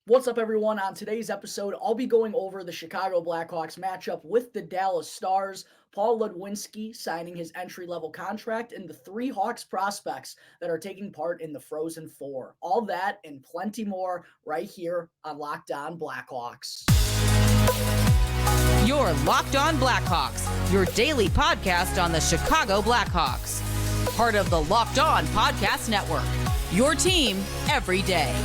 What's up, everyone? On today's episode, I'll be going over the Chicago Blackhawks matchup with the Dallas Stars, Paul Ludwinski signing his entry-level contract, and the three Hawks prospects that are taking part in the Frozen Four. All that and plenty more right here on Locked On Blackhawks. You're Locked On Blackhawks, your daily podcast on the Chicago Blackhawks. Part of the Locked On Podcast Network, your team every day.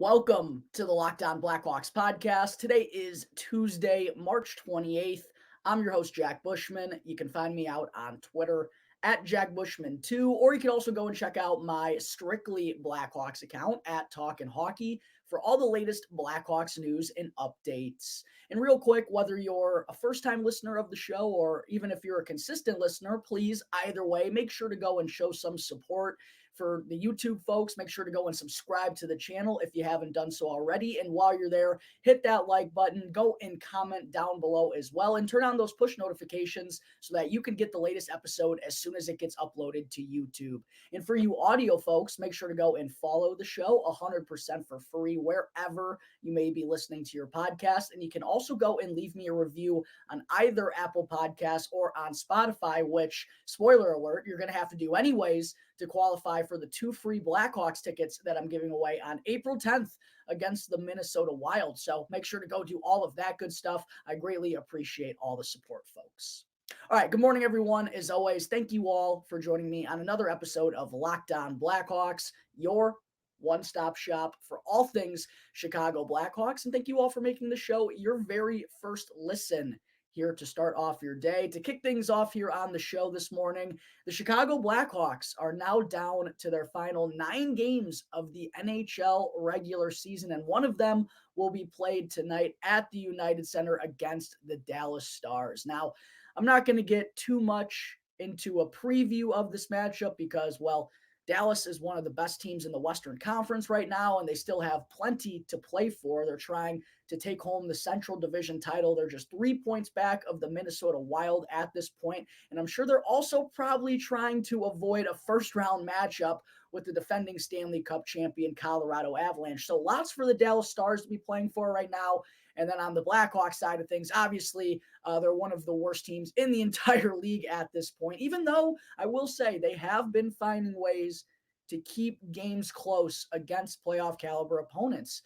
Welcome to the Locked On Blackhawks podcast. Today is Tuesday, March 28th. I'm your host, Jack Bushman. You can find me out on Twitter at Jack Bushman2, or you can also go and check out my Strictly Blackhawks account at Talkin' Hockey for all the latest Blackhawks news and updates. And real quick, whether you're a first-time listener of the show or even if you're a consistent listener, please, either way, make sure to go and show some support. For the YouTube folks, make sure to go and subscribe to the channel if you haven't done so already. And while you're there, hit that like button, go and comment down below as well, and turn on those push notifications so that you can get the latest episode as soon as it gets uploaded to YouTube. And for you audio folks, make sure to go and follow the show 100% for free wherever you may be listening to your podcast. And you can also go and leave me a review on either Apple Podcasts or on Spotify, which, spoiler alert, you're going to have to do anyways to qualify for the 2 free Blackhawks tickets that I'm giving away on April 10th against the Minnesota Wild. So make sure to go do all of that good stuff. I greatly appreciate all the support, folks. All right, good morning, everyone. As always, thank you all for joining me on another episode of Locked On Blackhawks, your one-stop shop for all things Chicago Blackhawks. And thank you all for making the show your very first listen here to start off your day. To kick things off here on the show this morning, the Chicago Blackhawks are now down to their final 9 games of the NHL regular season, and one of them will be played tonight at the United Center against the Dallas Stars. Now, I'm not going to get too much into a preview of this matchup because, well, Dallas is one of the best teams in the Western Conference right now, and they still have plenty to play for. They're trying to take home the Central Division title. They're just 3 points back of the Minnesota Wild at this point, and I'm sure they're also probably trying to avoid a first-round matchup with the defending Stanley Cup champion Colorado Avalanche. So lots for the Dallas Stars to be playing for right now. And then on the Blackhawks side of things, obviously, they're one of the worst teams in the entire league at this point, even though I will say they have been finding ways to keep games close against playoff caliber opponents.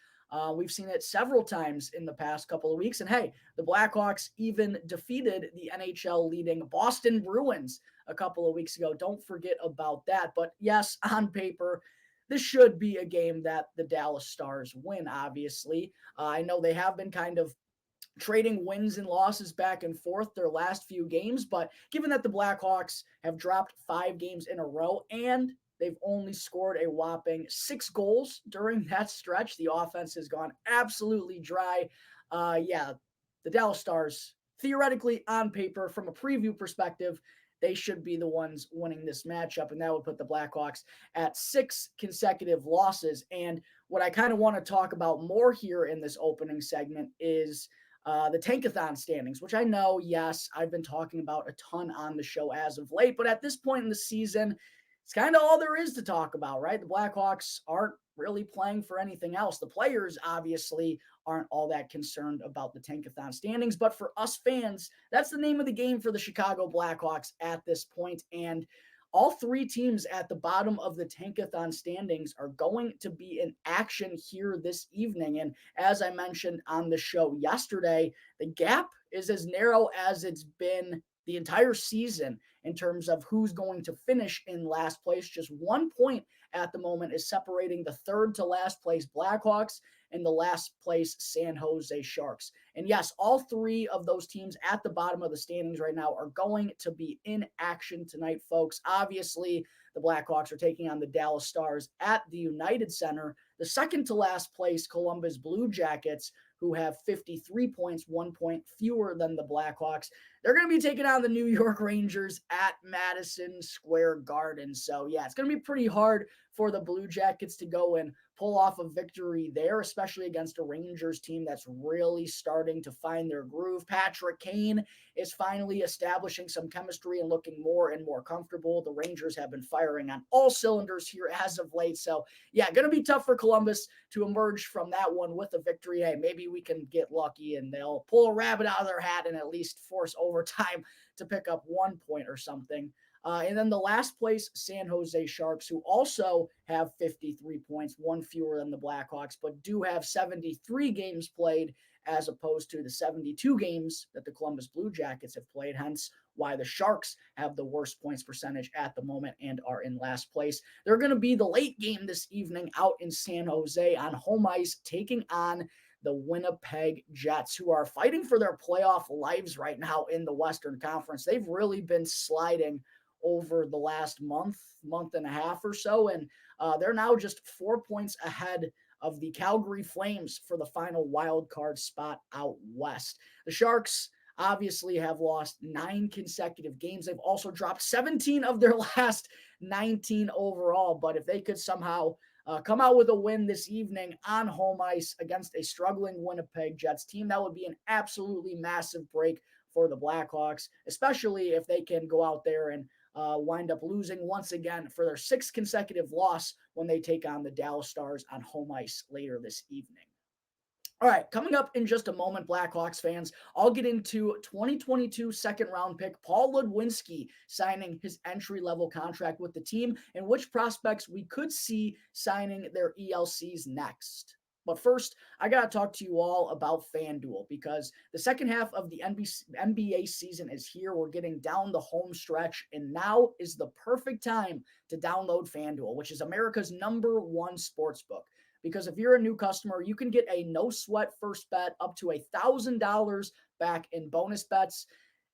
We've seen it several times in the past couple of weeks. And hey, the Blackhawks even defeated the NHL leading Boston Bruins a couple of weeks ago. Don't forget about that. But yes, on paper, this should be a game that the Dallas Stars win, obviously. I know they have been kind of trading wins and losses back and forth their last few games, but given that the Blackhawks have dropped 5 games in a row and they've only scored a whopping 6 goals during that stretch, the offense has gone absolutely dry. The Dallas Stars, theoretically on paper, from a preview perspective, they should be the ones winning this matchup, and that would put the Blackhawks at 6 consecutive losses. And what I kind of want to talk about more here in this opening segment is the Tankathon standings, which I know, yes, I've been talking about a ton on the show as of late, but at this point in the season, it's kind of all there is to talk about, right? The Blackhawks aren't really playing for anything else. The players obviously aren't all that concerned about the Tankathon standings, but for us fans, that's the name of the game for the Chicago Blackhawks at this point. And all 3 teams at the bottom of the Tankathon standings are going to be in action here this evening. And as I mentioned on the show yesterday, the gap is as narrow as it's been the entire season in terms of who's going to finish in last place. Just 1 point at the moment is separating the third to last place Blackhawks and the last place San Jose Sharks. And yes, all 3 of those teams at the bottom of the standings right now are going to be in action tonight, folks. Obviously, the Blackhawks are taking on the Dallas Stars at the United Center. The second to last place Columbus Blue Jackets, who have 53 points, 1 point fewer than the Blackhawks, they're going to be taking on the New York Rangers at Madison Square Garden. So, yeah, it's going to be pretty hard for the Blue Jackets to go and pull off a victory there, especially against a Rangers team that's really starting to find their groove. Patrick Kane is finally establishing some chemistry and looking more and more comfortable. The Rangers have been firing on all cylinders here as of late. So, yeah, going to be tough for Columbus to emerge from that one with a victory. Hey, maybe we can get lucky and they'll pull a rabbit out of their hat and at least force overtime to pick up 1 point or something. And then the last place, San Jose Sharks, who also have 53 points, one fewer than the Blackhawks, but do have 73 games played as opposed to the 72 games that the Columbus Blue Jackets have played, hence why the Sharks have the worst points percentage at the moment and are in last place. They're going to be the late game this evening out in San Jose on home ice, taking on the Winnipeg Jets, who are fighting for their playoff lives right now in the Western Conference. They've really been sliding over the last month and a half or so, and they're now just 4 points ahead of the Calgary Flames for the final wild card spot out west. The Sharks obviously have lost 9 consecutive games. They've also dropped 17 of their last 19 overall, but if they could somehow come out with a win this evening on home ice against a struggling Winnipeg Jets team, that would be an absolutely massive break for the Blackhawks, especially if they can go out there and wind up losing once again for their 6th consecutive loss when they take on the Dallas Stars on home ice later this evening. All right, coming up in just a moment, Blackhawks fans, I'll get into 2022 second-round pick Paul Ludwinski signing his entry-level contract with the team and which prospects we could see signing their ELCs next. But first, I got to talk to you all about FanDuel because the second half of the NBA season is here. We're getting down the home stretch, and now is the perfect time to download FanDuel, which is America's #1 sportsbook. Because if you're a new customer, you can get a no-sweat first bet up to $1,000 back in bonus bets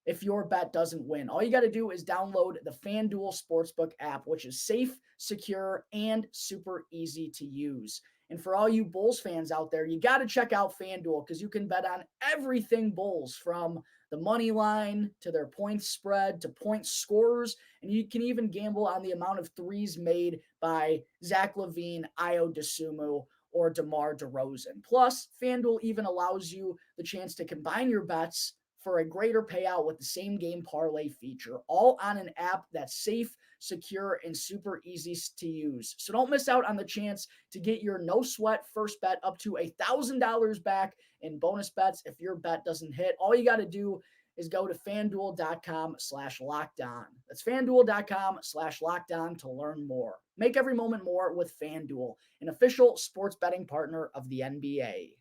if your bet doesn't win. All you got to do is download the FanDuel Sportsbook app, which is safe, secure, and super easy to use. And for all you Bulls fans out there, you got to check out FanDuel because you can bet on everything Bulls, from the money line to their points spread to point scorers. And you can even gamble on the amount of threes made by Zach LaVine, Ayo Dosunmu, or DeMar DeRozan. Plus, FanDuel even allows you the chance to combine your bets for a greater payout with the same game parlay feature, all on an app that's safe, secure, and super easy to use. So don't miss out on the chance to get your no sweat first bet up to $1,000 back in bonus bets if your bet doesn't hit. All you got to do is go to FanDuel.com/lockedon. That's FanDuel.com/lockedon to learn more. Make every moment more with FanDuel, an official sports betting partner of the NBA.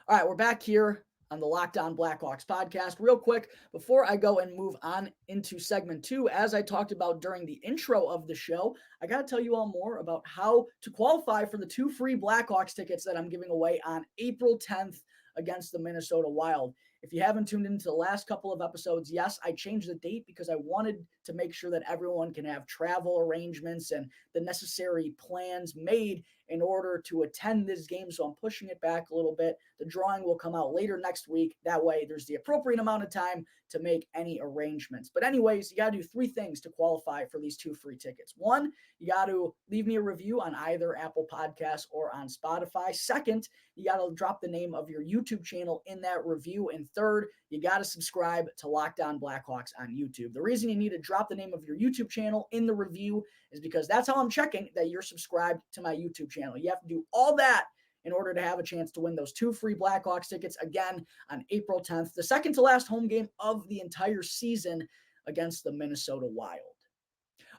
All right, we're back here on the Locked On Blackhawks podcast. Real quick, before I go and move on into segment 2, as I talked about during the intro of the show, I got to tell you all more about how to qualify for the 2 free Blackhawks tickets that I'm giving away on April 10th against the Minnesota Wild. If you haven't tuned into the last couple of episodes, yes, I changed the date because I wanted to make sure that everyone can have travel arrangements and the necessary plans made in order to attend this game. So I'm pushing it back a little bit. The drawing will come out later next week. That way there's the appropriate amount of time to make any arrangements. But anyways, you got to do 3 things to qualify for these 2 free tickets. 1, you got to leave me a review on either Apple Podcasts or on Spotify. 2nd, you got to drop the name of your YouTube channel in that review. And 3rd, you got to subscribe to Locked On Blackhawks on YouTube. The reason you need to drop the name of your YouTube channel in the review is because that's how I'm checking that you're subscribed to my YouTube channel. You have to do all that in order to have a chance to win those 2 free Blackhawks tickets again on April 10th, the second to last home game of the entire season against the Minnesota Wild.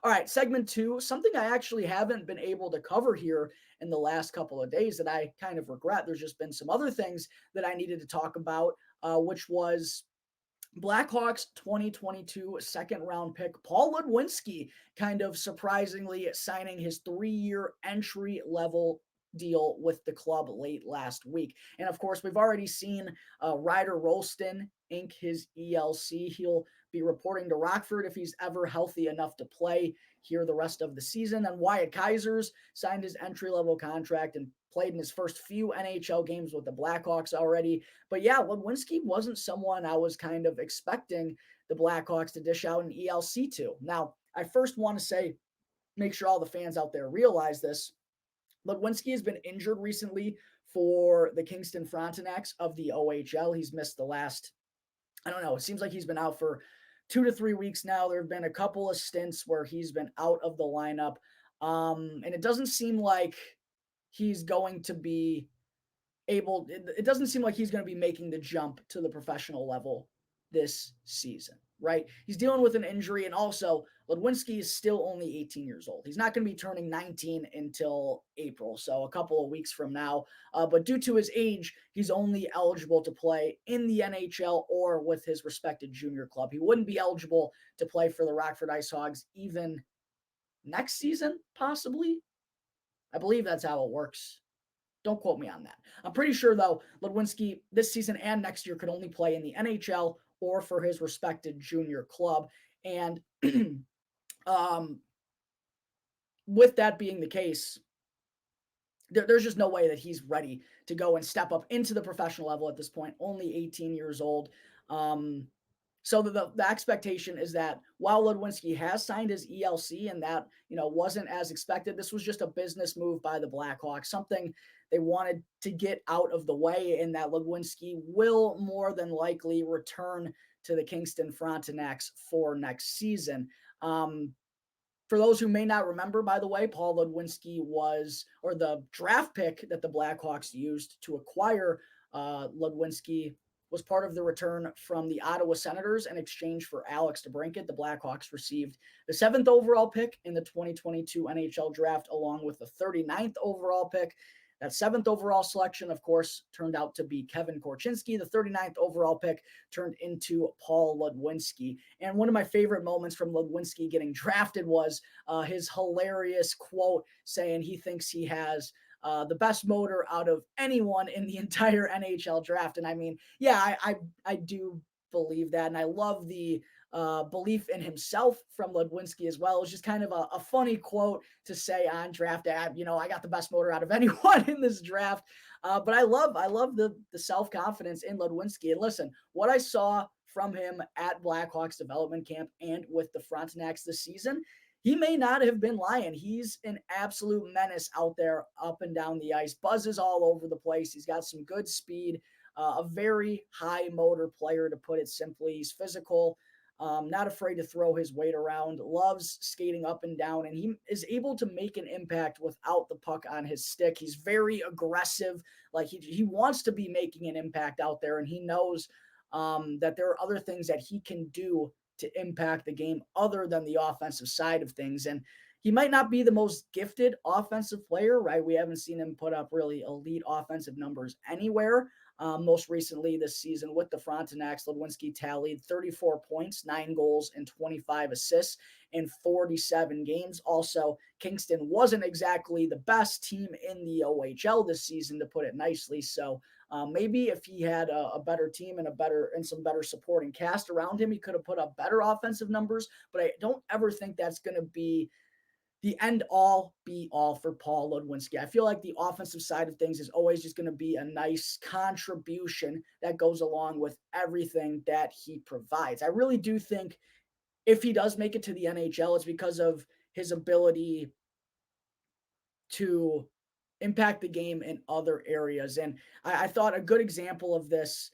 All right, segment 2, something I actually haven't been able to cover here in the last couple of days that I kind of regret. There's just been some other things that I needed to talk about, which was Blackhawks 2022 second-round pick Paul Ludwinski kind of surprisingly signing his 3-year entry-level deal with the club late last week. And of course, we've already seen Ryder Rolston ink his ELC. He'll be reporting to Rockford if he's ever healthy enough to play here the rest of the season. And Wyatt Kaiser's signed his entry-level contract and played in his first few NHL games with the Blackhawks already. But yeah, Ludwinski wasn't someone I was kind of expecting the Blackhawks to dish out an ELC to. Now, I first want to say make sure all the fans out there realize this. Ludwinski has been injured recently for the Kingston Frontenacs of the OHL. He's missed the last, I don't know, it seems like he's been out for 2 to 3 weeks now. There have been a couple of stints where he's been out of the lineup. And it doesn't seem like he's going to be it doesn't seem like he's going to be making the jump to the professional level this season, right? He's dealing with an injury, and also Ludwinski is still only 18 years old. He's not going to be turning 19 until April, so a couple of weeks from now. But due to his age, he's only eligible to play in the NHL or with his respected junior club. He wouldn't be eligible to play for the Rockford Ice Hogs even next season, possibly. I believe that's how it works. Don't quote me on that. I'm pretty sure, though, Ludwinski this season and next year could only play in the NHL or for his respected junior club. And with that being the case, there's just no way that he's ready to go and step up into the professional level at this point, only 18 years old. So the expectation is that while Ludwinski has signed his ELC and that, wasn't as expected, this was just a business move by the Blackhawks, something they wanted to get out of the way, and that Ludwinski will more than likely return to the Kingston Frontenacs for next season. For those who may not remember, by the way, Paul Ludwinski or the draft pick that the Blackhawks used to acquire Ludwinski was part of the return from the Ottawa Senators in exchange for Alex DeBrincat. The Blackhawks received the 7th overall pick in the 2022 NHL draft, along with the 39th overall pick. That 7th overall selection, of course, turned out to be Kevin Korchinski. The 39th overall pick turned into Paul Ludwinski. And one of my favorite moments from Ludwinski getting drafted was his hilarious quote saying he thinks he has the best motor out of anyone in the entire NHL draft. And I mean, yeah, I do believe that. And I love the belief in himself from Ludwinski as well. It was just kind of a funny quote to say on draft day. I got the best motor out of anyone in this draft. But I love the self-confidence in Ludwinski. And listen, what I saw from him at Blackhawks development camp and with the Frontenacs this season, he may not have been lying. He's an absolute menace out there up and down the ice, buzzes all over the place. He's got some good speed, a very high motor player, to put it simply. He's physical, not afraid to throw his weight around, loves skating up and down, and he is able to make an impact without the puck on his stick. He's very aggressive. Like he wants to be making an impact out there, and he knows that there are other things that he can do to impact the game other than the offensive side of things. And he might not be the most gifted offensive player, right? We haven't seen him put up really elite offensive numbers anywhere. Most recently this season with the Frontenacs, Ludwinski tallied 34 points, 9 goals, and 25 assists in 47 games. Also, Kingston wasn't exactly the best team in the OHL this season, to put it nicely. So maybe if he had a better team and some better supporting cast around him, he could have put up better offensive numbers. But I don't ever think that's going to be the end all be all for Paul Ludwinski. I feel like the offensive side of things is always just going to be a nice contribution that goes along with everything that he provides. I really do think if he does make it to the NHL, it's because of his ability to impact the game in other areas. And I thought a good example of this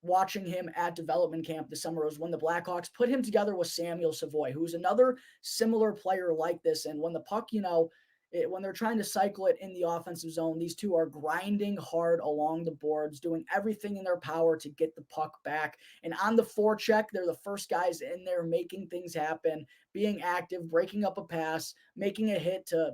watching him at development camp this summer was when the Blackhawks put him together with Samuel Savoy, who's another similar player like this. And when the puck, when they're trying to cycle it in the offensive zone, these two are grinding hard along the boards, doing everything in their power to get the puck back. And on the forecheck, they're the first guys in there making things happen, being active, breaking up a pass, making a hit to,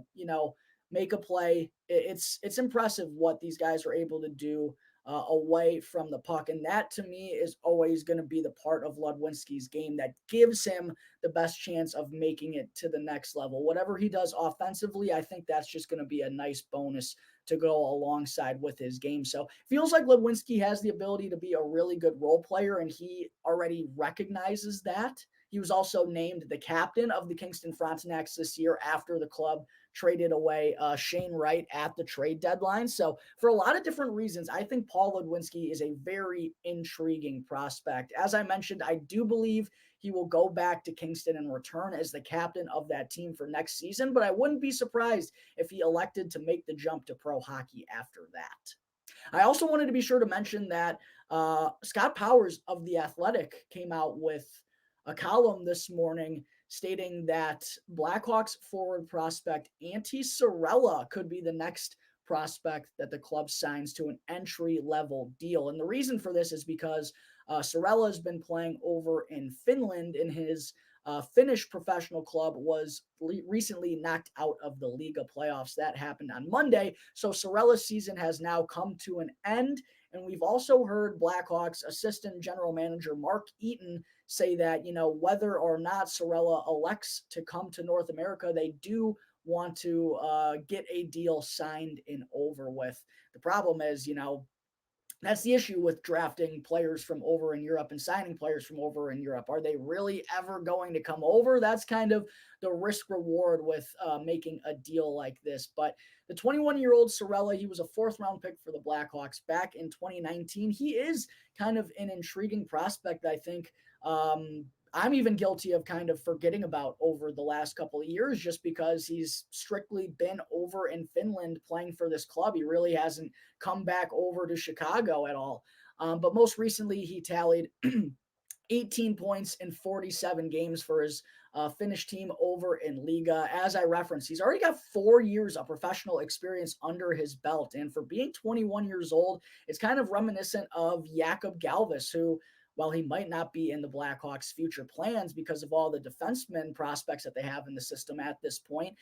make a play. It's impressive what these guys are able to do away from the puck. And that, to me, is always going to be the part of Ludwinski's game that gives him the best chance of making it to the next level. Whatever he does offensively, I think that's just going to be a nice bonus to go alongside with his game. So feels like Ludwinski has the ability to be a really good role player, and he already recognizes that. He was also named the captain of the Kingston Frontenacs this year after the club traded away Shane Wright at the trade deadline. So for a lot of different reasons, I think Paul Ludwinski is a very intriguing prospect. As I mentioned, I do believe he will go back to Kingston and return as the captain of that team for next season, but I wouldn't be surprised if he elected to make the jump to pro hockey after that. I also wanted to be sure to mention that Scott Powers of The Athletic came out with a column this morning stating that Blackhawks forward prospect Antti Saarela could be the next prospect that the club signs to an entry-level deal. And the reason for this is because Saarela has been playing over in Finland, and his Finnish professional club was recently knocked out of the Liga playoffs. That happened on Monday. So Saarela's season has now come to an end. And we've also heard Blackhawks assistant general manager Mark Eaton say that, whether or not Saarela elects to come to North America, they do want to get a deal signed and over with. The problem is, that's the issue with drafting players from over in Europe and signing players from over in Europe. Are they really ever going to come over? That's kind of the risk reward with making a deal like this. But the 21-year-old Saarela, he was a fourth-round pick for the Blackhawks back in 2019. He is kind of an intriguing prospect, I think. I'm even guilty of kind of forgetting about over the last couple of years just because he's strictly been over in Finland playing for this club. He really hasn't come back over to Chicago at all. But most recently, he tallied 18 points in 47 games for his Finnish team over in Liga. As I referenced, he's already got 4 years of professional experience under his belt. And for being 21 years old, it's kind of reminiscent of Jakob Galvis, who, while he might not be in the Blackhawks' future plans because of all the defenseman prospects that they have in the system at this point,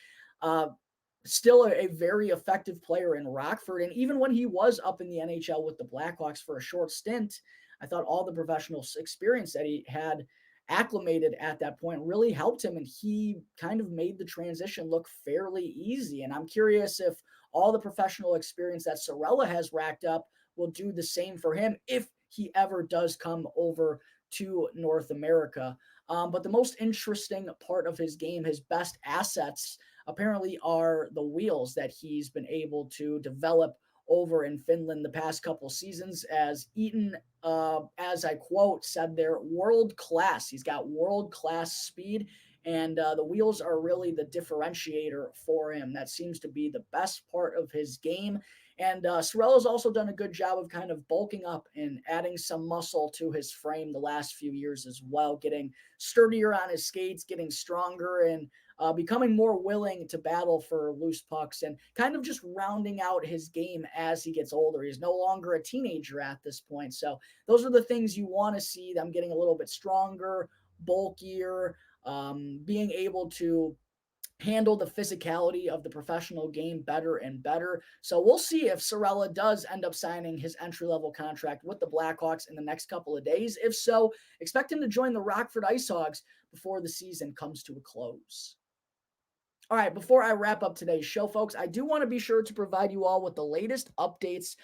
still a very effective player in Rockford. And even when he was up in the NHL with the Blackhawks for a short stint, I thought all the professional experience that he had acclimated at that point really helped him, and he kind of made the transition look fairly easy. And I'm curious if all the professional experience that Saarela has racked up will do the same for him if he ever does come over to North America. But the most interesting part of his game, his best assets, apparently are the wheels that he's been able to develop over in Finland the past couple seasons. As Eaton, as I quote, said they're world class. He's got world class speed, and the wheels are really the differentiator for him. That seems to be the best part of his game. And Saarela's also done a good job of kind of bulking up and adding some muscle to his frame the last few years as well, getting sturdier on his skates, getting stronger, and becoming more willing to battle for loose pucks, and kind of just rounding out his game as he gets older. He's no longer a teenager at this point. So those are the things you want to see, them getting a little bit stronger, bulkier, being able to handle the physicality of the professional game better and better. So we'll see if Saarela does end up signing his entry-level contract with the Blackhawks in the next couple of days. If so, expect him to join the Rockford Ice Hogs before the season comes to a close. All right, before I wrap up today's show, folks, I do want to be sure to provide you all with the latest updates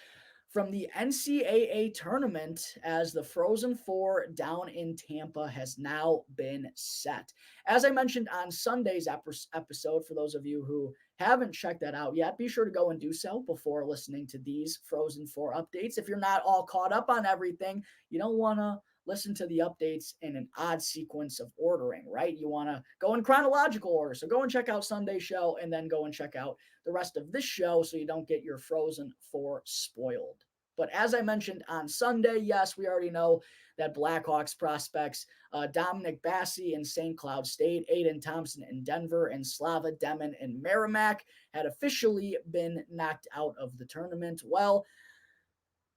from the NCAA tournament, as the Frozen Four down in Tampa has now been set. As I mentioned on Sunday's episode, for those of you who haven't checked that out yet, be sure to go and do so before listening to these Frozen Four updates. If you're not all caught up on everything, you don't want to listen to the updates in an odd sequence of ordering, right? You want to go in chronological order. So go and check out Sunday's show and then go and check out the rest of this show so you don't get your Frozen Four spoiled. But as I mentioned on Sunday, yes, we already know that Blackhawks prospects Dominic Bassi in St. Cloud State, Aiden Thompson in Denver, and Slava Demin in Merrimack had officially been knocked out of the tournament. Well,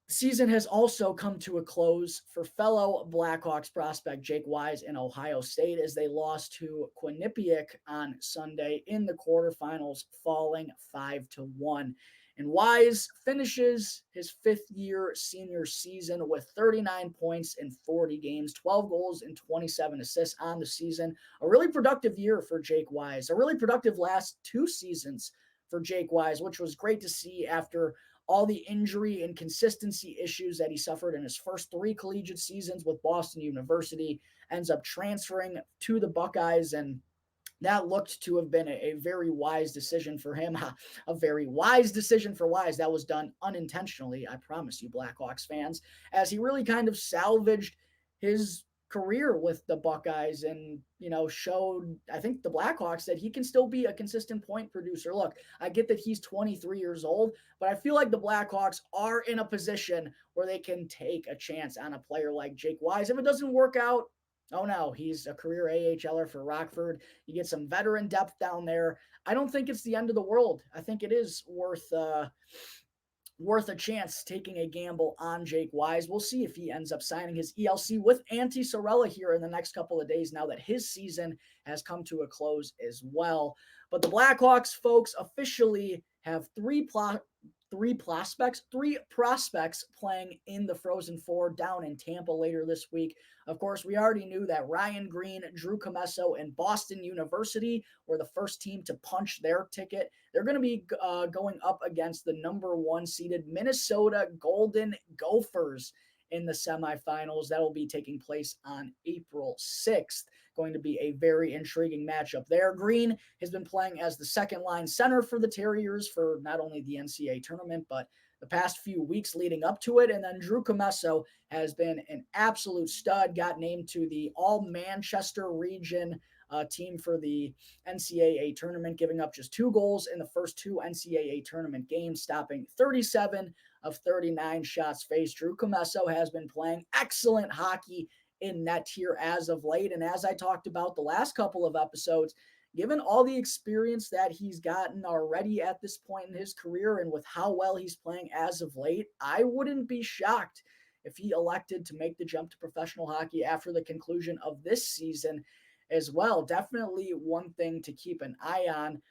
the season has also come to a close for fellow Blackhawks prospect Jake Wise in Ohio State, as they lost to Quinnipiac on Sunday in the quarterfinals, falling 5-1. And Wise finishes his fifth-year senior season with 39 points in 40 games, 12 goals, and 27 assists on the season. A really productive year for Jake Wise, a really productive last two seasons for Jake Wise, which was great to see after all the injury and consistency issues that he suffered in his first three collegiate seasons with Boston University. Ends up transferring to the Buckeyes and That looked to have been a very wise decision for him. A very wise decision for Wise. That was done unintentionally, I promise you, Blackhawks fans, as he really kind of salvaged his career with the Buckeyes and, showed, I think, the Blackhawks that he can still be a consistent point producer. Look, I get that he's 23 years old, but I feel like the Blackhawks are in a position where they can take a chance on a player like Jake Wise. If it doesn't work out, oh no, he's a career AHLer for Rockford. You get some veteran depth down there. I don't think it's the end of the world. I think it is worth a chance taking a gamble on Jake Wise. We'll see if he ends up signing his ELC with Saarela here in the next couple of days now that his season has come to a close as well. But the Blackhawks, folks, officially have three prospects playing in the Frozen Four down in Tampa later this week. Of course, we already knew that Ryan Green, Drew Commesso, and Boston University were the first team to punch their ticket. They're going to be going up against the number 1 seeded Minnesota Golden Gophers in the semifinals. That will be taking place on April 6th. Going to be a very intriguing matchup there. Green has been playing as the second line center for the Terriers for not only the NCAA tournament, but the past few weeks leading up to it. And then Drew Commesso has been an absolute stud, got named to the All-Manchester region team for the NCAA tournament, giving up just 2 goals in the first 2 NCAA tournament games, stopping 37 of 39 shots faced. Drew Commesso has been playing excellent hockey in net here as of late. And as I talked about the last couple of episodes, given all the experience that he's gotten already at this point in his career and with how well he's playing as of late, I wouldn't be shocked if he elected to make the jump to professional hockey after the conclusion of this season as well. Definitely one thing to keep an eye on.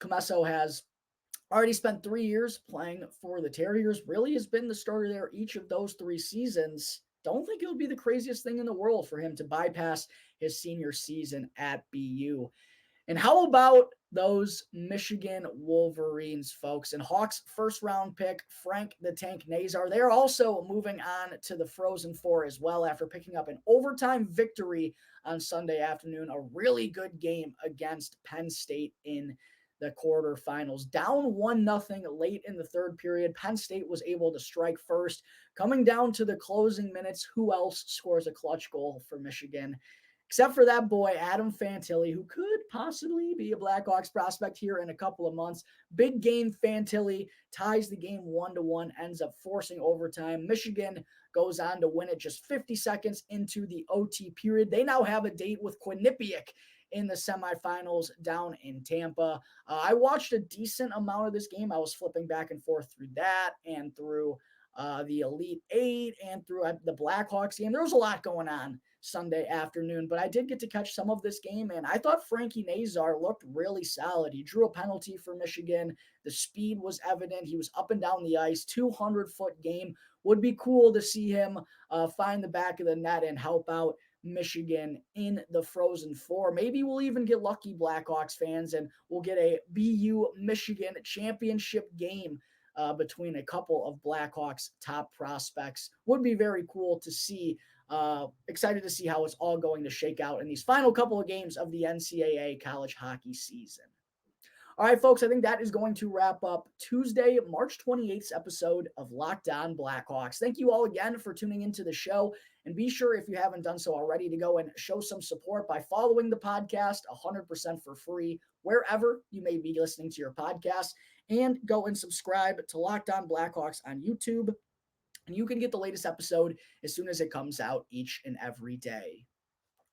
Commesso has already spent 3 years playing for the Terriers, really has been the starter there each of those 3 seasons. Don't think it would be the craziest thing in the world for him to bypass his senior season at BU. And how about those Michigan Wolverines, folks? And Hawks first round pick, Frank the Tank Nazar, they're also moving on to the Frozen Four as well after picking up an overtime victory on Sunday afternoon. A really good game against Penn State in the quarterfinals. Down 1-0 late in the third period. Penn State was able to strike first. Coming down to the closing minutes, who else scores a clutch goal for Michigan? Except for that boy, Adam Fantilli, who could possibly be a Blackhawks prospect here in a couple of months. Big game Fantilli ties the game 1-1, ends up forcing overtime. Michigan goes on to win it just 50 seconds into the OT period. They now have a date with Quinnipiac in the semifinals down in Tampa. I watched a decent amount of this game. I was flipping back and forth through that and through the Elite Eight and through the Blackhawks game. There was a lot going on Sunday afternoon, but I did get to catch some of this game, and I thought Frankie Nazar looked really solid. He drew a penalty for Michigan. The speed was evident. He was up and down the ice, 200-foot game. Would be cool to see him find the back of the net and help out Michigan in the Frozen Four. Maybe we'll even get lucky, Blackhawks fans, and we'll get a BU Michigan championship game between a couple of Blackhawks top prospects. Would be very cool to see. Excited to see how it's all going to shake out in these final couple of games of the NCAA college hockey season. All right, folks, I think that is going to wrap up Tuesday, March 28th episode of Locked On Blackhawks. Thank you all again for tuning into the show. And be sure, if you haven't done so already, to go and show some support by following the podcast 100% for free, wherever you may be listening to your podcast. And go and subscribe to Locked On Blackhawks on YouTube. And you can get the latest episode as soon as it comes out each and every day.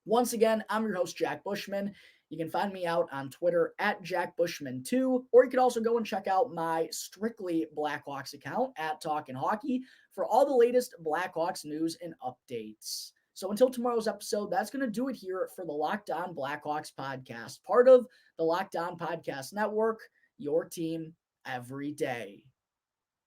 Once again, I'm your host, Jack Bushman. You can find me out on Twitter at JackBushman2, or you can also go and check out my Strictly Blackhawks account at Talkin' Hockey for all the latest Blackhawks news and updates. So until tomorrow's episode, that's going to do it here for the Locked On Blackhawks podcast, part of the Locked On Podcast Network, your team every day.